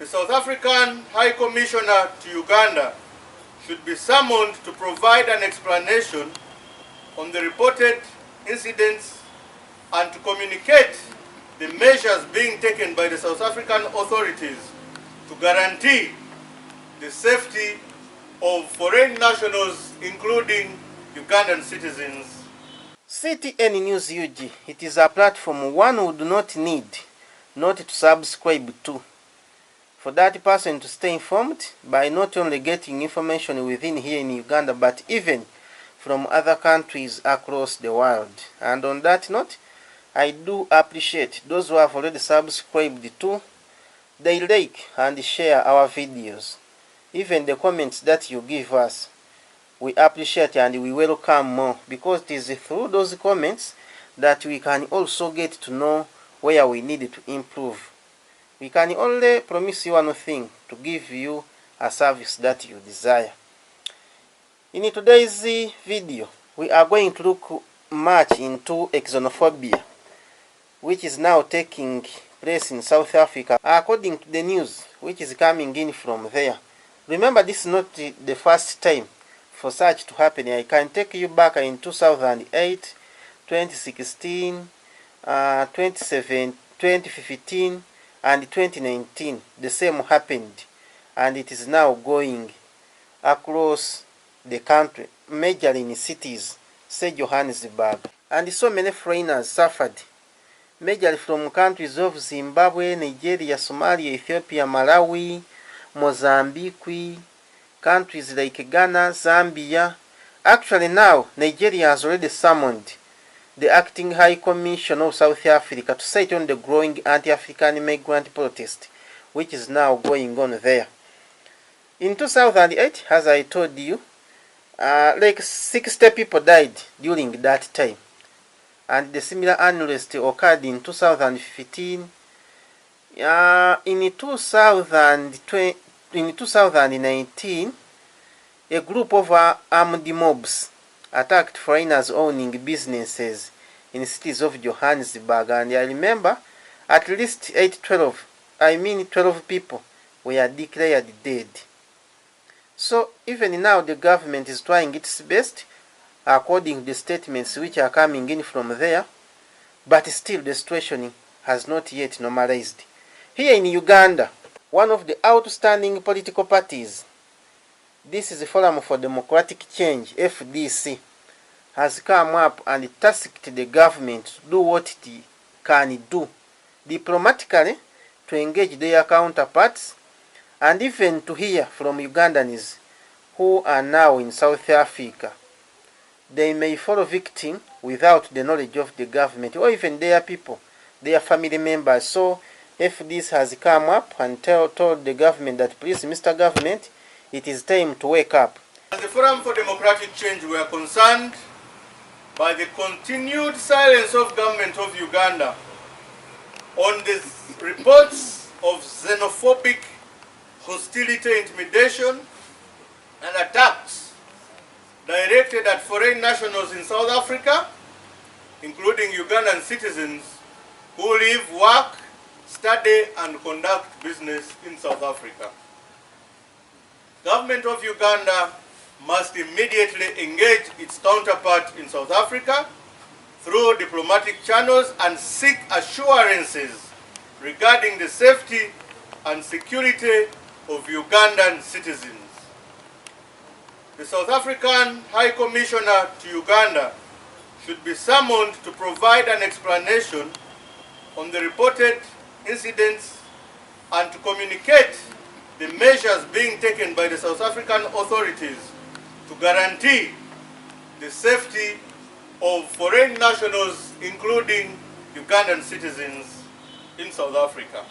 The South African High Commissioner to Uganda should be summoned to provide an explanation on the reported incidents and to communicate the measures being taken by the South African authorities to guarantee the safety of foreign nationals, including Ugandan citizens. CTN News UG, it is a platform one would not need not to subscribe to, for that person to stay informed by not only getting information within here in Uganda, but even from other countries across the world. And on that note, I do appreciate those who have already subscribed to, they like and share our videos. Even the comments that you give us, we appreciate and we welcome more, because it is through those comments that we can also get to know where we need to improve. We can only promise you one thing: to give you a service that you desire. In today's video, we are going to look much into xenophobia, which is now taking place in South Africa, according to the news which is coming in from there. Remember, this is not the first time for such to happen. I can take you back in 2008, 2016, 2015, and 2019. The same happened, and it is now going across the country, majorly in cities, say Johannesburg. And so many foreigners suffered, majorly from countries of Zimbabwe, Nigeria, Somalia, Ethiopia, Malawi, Mozambique, countries like Ghana, Zambia. Actually now, Nigeria has already summoned the acting High Commissioner of South Africa to set on the growing anti-African migrant protest, which is now going on there. In 2008, as I told you, like 60 people died during that time. And the similar unrest occurred in 2015. In 2019, a group of armed mobs attacked foreigners owning businesses in cities of Johannesburg, and I remember at least 12 people were declared dead. So even now the government is trying its best, according to the statements which are coming in from there, but still the situation has not yet normalized. Here in Uganda, one of the outstanding political parties, this is the Forum for Democratic Change, FDC, has come up and tasked the government to do what it can do diplomatically, to engage their counterparts, and even to hear from Ugandans who are now in South Africa. They may fall victim without the knowledge of the government, or even their people, their family members. So FDC has come up and told the government that, please, Mr. Government, it is time to wake up. As the Forum for Democratic Change, we are concerned by the continued silence of government of Uganda on the reports of xenophobic hostility, intimidation, and attacks directed at foreign nationals in South Africa, including Ugandan citizens who live, work, study, and conduct business in South Africa. Government of Uganda must immediately engage its counterpart in South Africa through diplomatic channels and seek assurances regarding the safety and security of Ugandan citizens. The South African High Commissioner to Uganda should be summoned to provide an explanation on the reported incidents and to communicate the measures being taken by the South African authorities to guarantee the safety of foreign nationals, including Ugandan citizens in South Africa.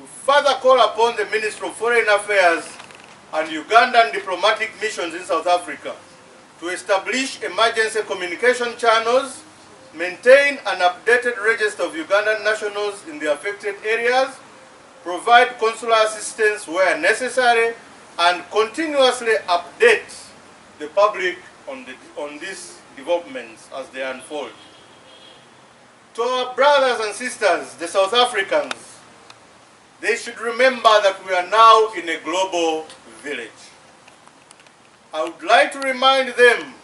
We further call upon the Ministry of Foreign Affairs and Ugandan diplomatic missions in South Africa to establish emergency communication channels, maintain an updated register of Ugandan nationals in the affected areas, provide consular assistance where necessary, and continuously update the public on these developments as they unfold. To our brothers and sisters, the South Africans, they should remember that we are now in a global village. I would like to remind them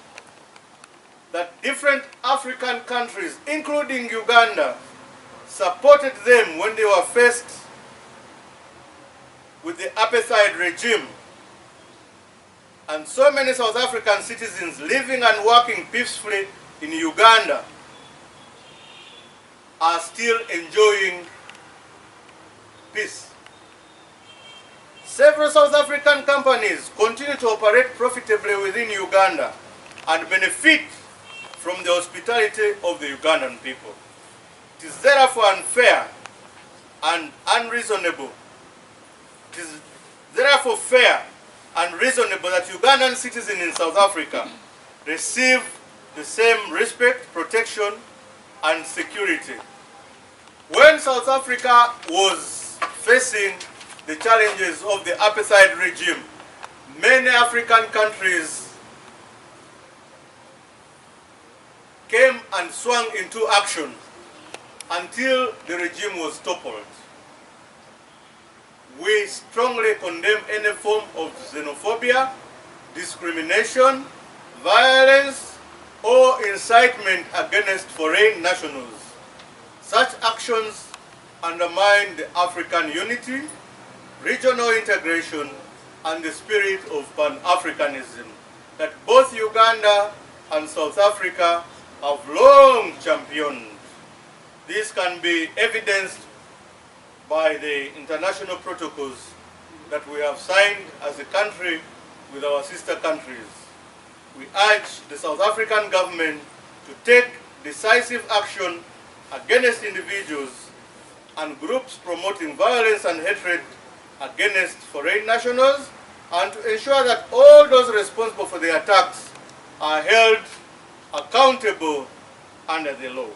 that different African countries, including Uganda, supported them when they were faced with the apartheid regime. And so many South African citizens living and working peacefully in Uganda are still enjoying peace. Several South African companies continue to operate profitably within Uganda and benefit from the hospitality of the Ugandan people. It is therefore unfair and unreasonable. It is therefore fair and reasonable that Ugandan citizens in South Africa receive the same respect, protection, and security. When South Africa was facing the challenges of the apartheid regime, many African countries came and swung into action until the regime was toppled. We strongly condemn any form of xenophobia, discrimination, violence, or incitement against foreign nationals. Such actions undermine the African unity, regional integration, and the spirit of Pan-Africanism that both Uganda and South Africa have long championed. This can be evidenced by the international protocols that we have signed as a country with our sister countries. We urge the South African government to take decisive action against individuals and groups promoting violence and hatred against foreign nationals, and to ensure that all those responsible for the attacks are held accountable under the law.